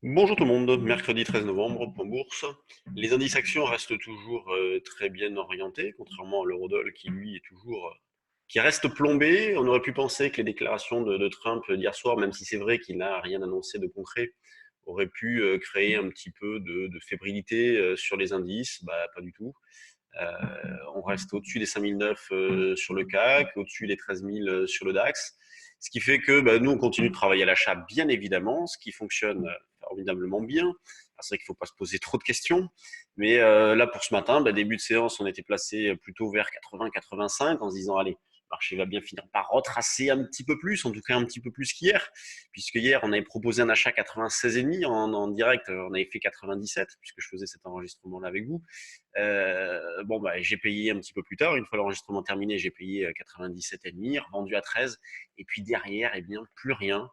Bonjour tout le monde, mercredi 13 novembre, point bourse. Les indices actions restent toujours très bien orientés, contrairement à l'eurodoll qui lui est toujours qui reste plombé. On aurait pu penser que les déclarations de Trump d'hier soir, même si c'est vrai qu'il n'a rien annoncé de concret, auraient pu créer un petit peu de fébrilité sur les indices. Bah, pas du tout. Euh, on reste au-dessus des 5009 sur le CAC, au-dessus des 13 000 sur le DAX. Ce qui fait que bah, nous, on continue de travailler à l'achat, bien évidemment, ce qui fonctionne formidablement bien. C'est vrai qu'il ne faut pas se poser trop de questions. Mais là, pour ce matin, bah, début de séance, on était placé plutôt vers 80-85 en se disant, allez, le marché va bien finir par retracer un petit peu plus, en tout cas un petit peu plus qu'hier, puisque hier, on avait proposé un achat 96,5 en direct, on avait fait 97, puisque je faisais cet enregistrement-là avec vous. Bon, bah, j'ai payé un petit peu plus tard. Une fois l'enregistrement terminé, j'ai payé 97,5, revendu à 13. Et puis derrière, eh bien, plus rien.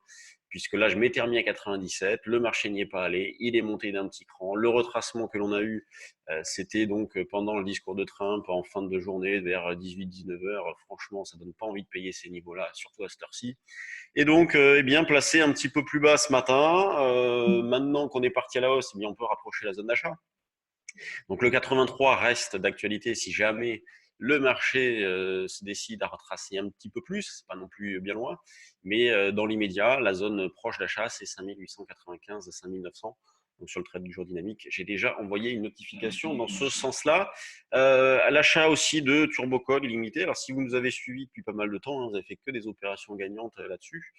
Puisque là, je m'étais remis à 97, le marché n'y est pas allé, il est monté d'un petit cran. Le retracement que l'on a eu, c'était donc pendant le discours de Trump en fin de journée, vers 18-19 heures. Franchement, ça donne pas envie de payer ces niveaux-là, surtout à cette heure-ci. Et donc, eh bien, placé un petit peu plus bas ce matin. Maintenant qu'on est parti à la hausse, eh bien, on peut rapprocher la zone d'achat. Donc le 83 reste d'actualité si jamais le marché se décide à retracer un petit peu plus, c'est pas non plus bien loin, mais dans l'immédiat, la zone proche d'achat, c'est 5895 à 5900. Donc sur le trade du jour dynamique, j'ai déjà envoyé une notification dans ce sens-là. À l'achat aussi de TurboCall illimité. Alors si vous nous avez suivis depuis pas mal de temps, hein, vous avez fait que des opérations gagnantes là-dessus.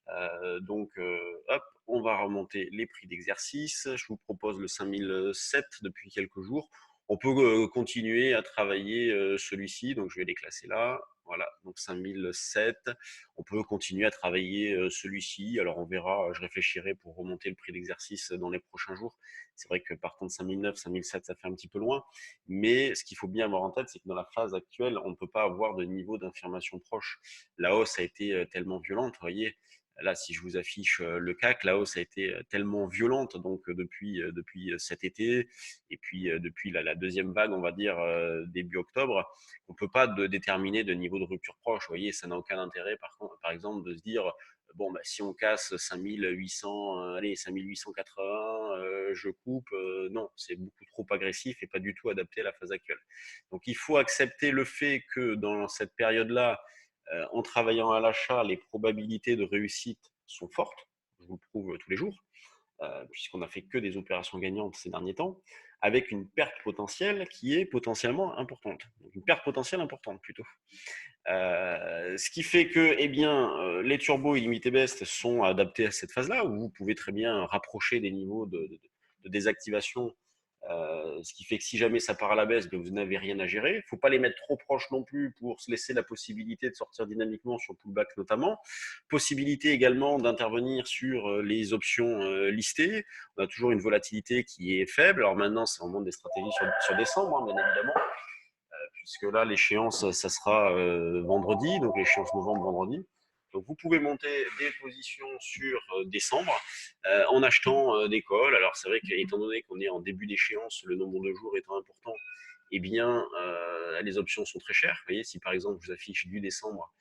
Hop, on va remonter les prix d'exercice. Je vous propose le 5007 depuis quelques jours. On peut continuer à travailler celui-ci, donc je vais les classer là. Voilà, donc 5007. On peut continuer à travailler celui-ci. Alors on verra, je réfléchirai pour remonter le prix d'exercice dans les prochains jours. C'est vrai que partant de 5009, 5007, ça fait un petit peu loin. Mais ce qu'il faut bien avoir en tête, c'est que dans la phase actuelle, on ne peut pas avoir de niveau d'information proche. La hausse a été tellement violente, vous voyez, là, si je vous affiche le CAC, la hausse a été tellement violente donc depuis cet été et puis depuis la deuxième vague, on va dire début octobre, on peut pas déterminer de niveau de rupture proche. Vous voyez, ça n'a aucun intérêt par exemple de se dire bon bah, si on casse 5800, allez 5880, je coupe. Non, c'est beaucoup trop agressif et pas du tout adapté à la phase actuelle. Donc il faut accepter le fait que dans cette période-là, en travaillant à l'achat, les probabilités de réussite sont fortes. Je vous le prouve tous les jours, puisqu'on a fait que des opérations gagnantes ces derniers temps, avec une perte potentielle qui est potentiellement importante. Donc une perte potentielle importante plutôt. Ce qui fait que eh bien, les turbos illimité best sont adaptés à cette phase-là, où vous pouvez très bien rapprocher des niveaux de désactivation. Ce qui fait que si jamais ça part à la baisse, ben vous n'avez rien à gérer. Il ne faut pas les mettre trop proches non plus pour se laisser la possibilité de sortir dynamiquement sur pullback notamment. Possibilité également d'intervenir sur les options listées. On a toujours une volatilité qui est faible. Alors maintenant, c'est vraiment des stratégies sur décembre, hein, bien évidemment, puisque là, l'échéance, ça sera vendredi, donc l'échéance novembre vendredi. Donc vous pouvez monter des positions sur décembre en achetant des calls. Alors c'est vrai qu'étant donné qu'on est en début d'échéance, le nombre de jours étant important, eh bien les options sont très chères. Vous voyez, si par exemple je vous affiche du décembre,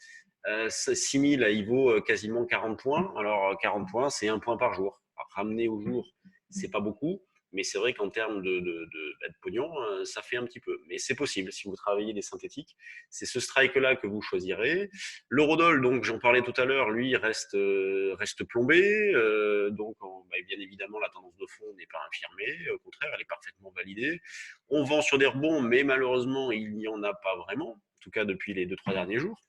6000, il vaut quasiment 40 points. Alors 40 points, c'est un point par jour. Alors, ramener au jour, c'est pas beaucoup. Mais c'est vrai qu'en termes de pognon, ça fait un petit peu. Mais c'est possible si vous travaillez des synthétiques. C'est ce strike-là que vous choisirez. L'eurodoll, donc j'en parlais tout à l'heure, lui reste plombé. Donc bien évidemment, la tendance de fond n'est pas infirmée. Au contraire, elle est parfaitement validée. On vend sur des rebonds, mais malheureusement, il n'y en a pas vraiment. En tout cas, depuis les 2-3 derniers jours.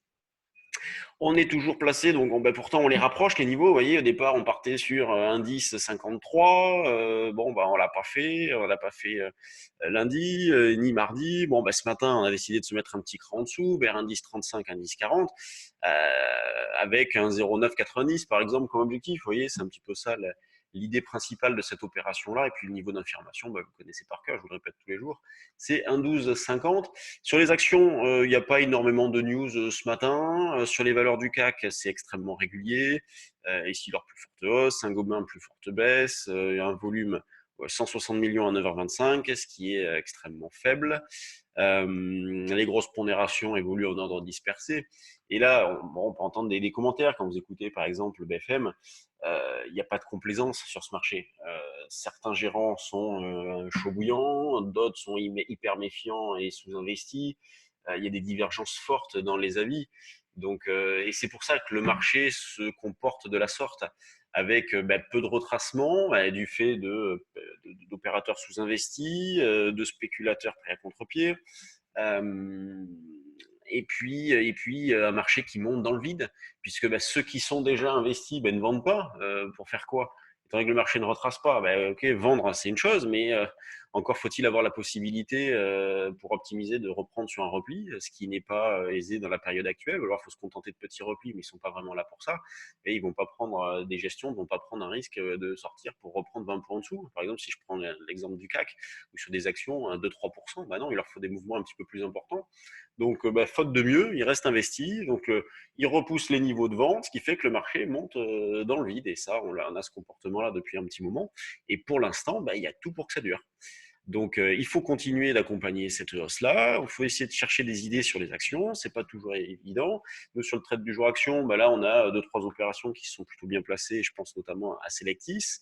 On est toujours placé, donc ben, pourtant on les rapproche les niveaux. Vous voyez, au départ on partait sur indice 53. Bon, bah, on l'a pas fait lundi ni mardi. Bon, bah, ce matin on a décidé de se mettre un petit cran en dessous, vers indice 35, indice 40, avec un 0,990 par exemple comme objectif. Vous voyez, c'est un petit peu ça l'idée principale de cette opération-là. Et puis le niveau d'information, bah, vous connaissez par cœur, je vous le répète tous les jours, c'est 1,1250. Sur les actions, il n'y a pas énormément de news ce matin. Sur les valeurs du CAC, c'est extrêmement régulier. Ici, leur plus forte hausse, Saint-Gobain, plus forte baisse, un volume 160 millions à 9h25, ce qui est extrêmement faible. Les grosses pondérations évoluent en ordre dispersé. Et là, on peut entendre des commentaires quand vous écoutez par exemple le BFM. Il n'y a pas de complaisance sur ce marché. certains gérants sont chauds bouillants, d'autres sont hyper méfiants et sous-investis. Il y a des divergences fortes dans les avis. Donc, et c'est pour ça que le marché se comporte de la sorte, avec peu de retracement du fait d'opérateurs sous-investis, de spéculateurs prêts à contre-pied. Euh, et puis un marché qui monte dans le vide, puisque ceux qui sont déjà investis ne vendent pas. Pour faire quoi? Étant donné que le marché ne retrace pas, ok, vendre c'est une chose, mais encore faut-il avoir la possibilité pour optimiser de reprendre sur un repli, ce qui n'est pas aisé dans la période actuelle. Ou alors il faut se contenter de petits replis, mais ils ne sont pas vraiment là pour ça. Et ils ne vont pas prendre des gestions, ne vont pas prendre un risque de sortir pour reprendre 20 points en dessous. Par exemple, si je prends l'exemple du CAC, ou sur des actions 2-3%, non, il leur faut des mouvements un petit peu plus importants. Donc, faute de mieux, il reste investi. Donc, il repousse les niveaux de vente, ce qui fait que le marché monte dans le vide. Et ça, on a ce comportement-là depuis un petit moment. Et pour l'instant, il y a tout pour que ça dure. Donc, il faut continuer d'accompagner cette hausse-là. Il faut essayer de chercher des idées sur les actions. C'est pas toujours évident. Nous, sur le trade du jour action, là, on a 2-3 opérations qui sont plutôt bien placées. Je pense notamment à Selectis.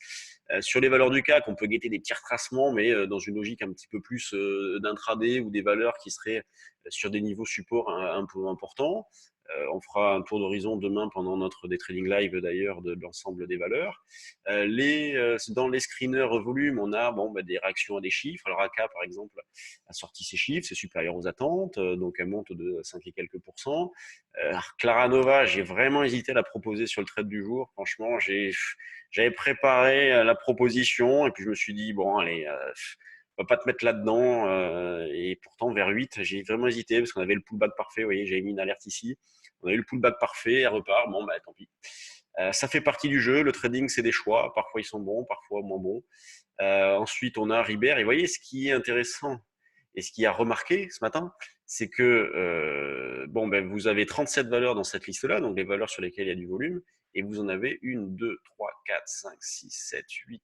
Sur les valeurs du CAC, on peut guetter des petits retracements, mais dans une logique un petit peu plus d'intraday ou des valeurs qui seraient sur des niveaux support un peu importants. On fera un tour d'horizon demain pendant notre day trading live d'ailleurs de l'ensemble des valeurs. Dans les screeners volume, on a des réactions à des chiffres. Alors AK par exemple a sorti ses chiffres, c'est supérieur aux attentes, donc elle monte de 5 et quelques pourcents. Clara Nova, j'ai vraiment hésité à la proposer sur le trade du jour. Franchement, j'avais préparé la proposition et puis je me suis dit bon allez, on va pas te mettre là-dedans. Et pourtant, vers 8, j'ai vraiment hésité parce qu'on avait le pullback parfait. Vous voyez, j'avais mis une alerte ici. On a eu le pullback parfait, elle repart. Bon, tant pis. Ça fait partie du jeu. Le trading, c'est des choix. Parfois, ils sont bons, parfois moins bons. Ensuite, on a Ribert. Et vous voyez, ce qui est intéressant et ce qui a remarqué ce matin, c'est que vous avez 37 valeurs dans cette liste-là, donc les valeurs sur lesquelles il y a du volume. Et vous en avez 1, 2, 3, 4, 5, 6, 7, 8,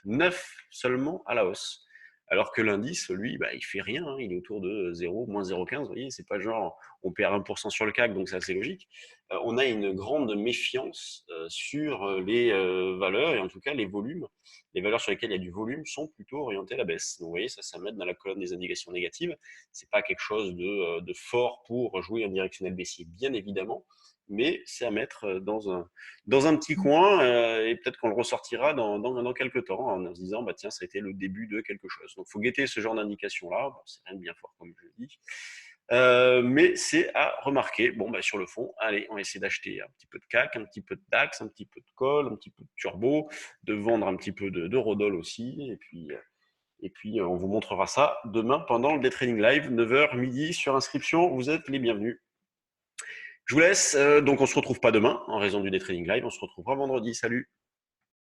9 seulement à la hausse. Alors que l'indice, lui, il fait rien, hein, il est autour de 0, moins 0,15, vous voyez, c'est pas genre on perd 1% sur le CAC, donc c'est assez logique. On a une grande méfiance sur les valeurs, et en tout cas les volumes. Les valeurs sur lesquelles il y a du volume sont plutôt orientées à la baisse. Donc vous voyez, ça met dans la colonne des indications négatives. C'est pas quelque chose de fort pour jouer un directionnel baissier, bien évidemment, mais c'est à mettre dans un petit coin, et peut-être qu'on le ressortira dans quelques temps en se disant tiens, ça a été le début de quelque chose. Donc il faut guetter ce genre d'indication-là. Bon, c'est rien de bien fort comme je le dis. Mais c'est à remarquer. Sur le fond, allez, on va essayer d'acheter un petit peu de CAC, un petit peu de DAX, un petit peu de Call, un petit peu de Turbo, de vendre un petit peu de Rodol aussi, et puis on vous montrera ça demain pendant le Day Trading Live, 9h midi sur inscription. Vous êtes les bienvenus. Je vous laisse. Donc on se retrouve pas demain en raison du Day Trading Live. On se retrouvera vendredi. Salut.